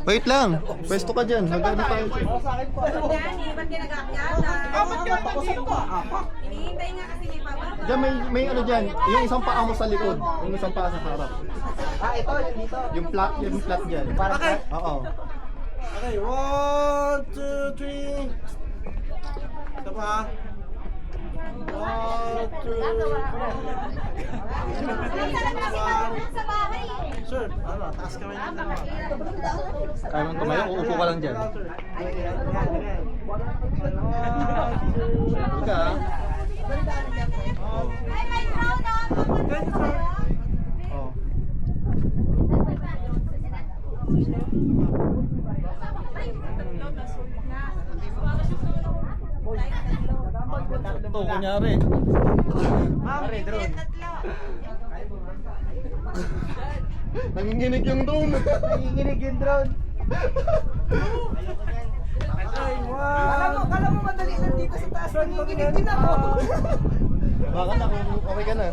Wait lang. Pwesto ka dyan. Magano tayo. Danny, ba't ginagakyatan? Ba't ka nandito ka? Hinihintay nga kasi may pababa. Diyan may ano dyan. Yung isang paa mo sa likod. Yung isang paa sa harap. Ito, dito. Yung flat dyan. Okay. Oo. Okay, 1, 2, 3. Ito pa. 1, 2, 3. Sa bahay. Sir, ano, taas kamay na dalawa. Kaya mong tumayo, uupo ka lang dyan. Huwag ka. Ay, may crown na. Oh. Ito, kunyari. Nanginginig yung drone. Nanginginig yung drone. Kala mo madali lang dito sa taas. Nanginginig din ako. Baka na, okay ka na.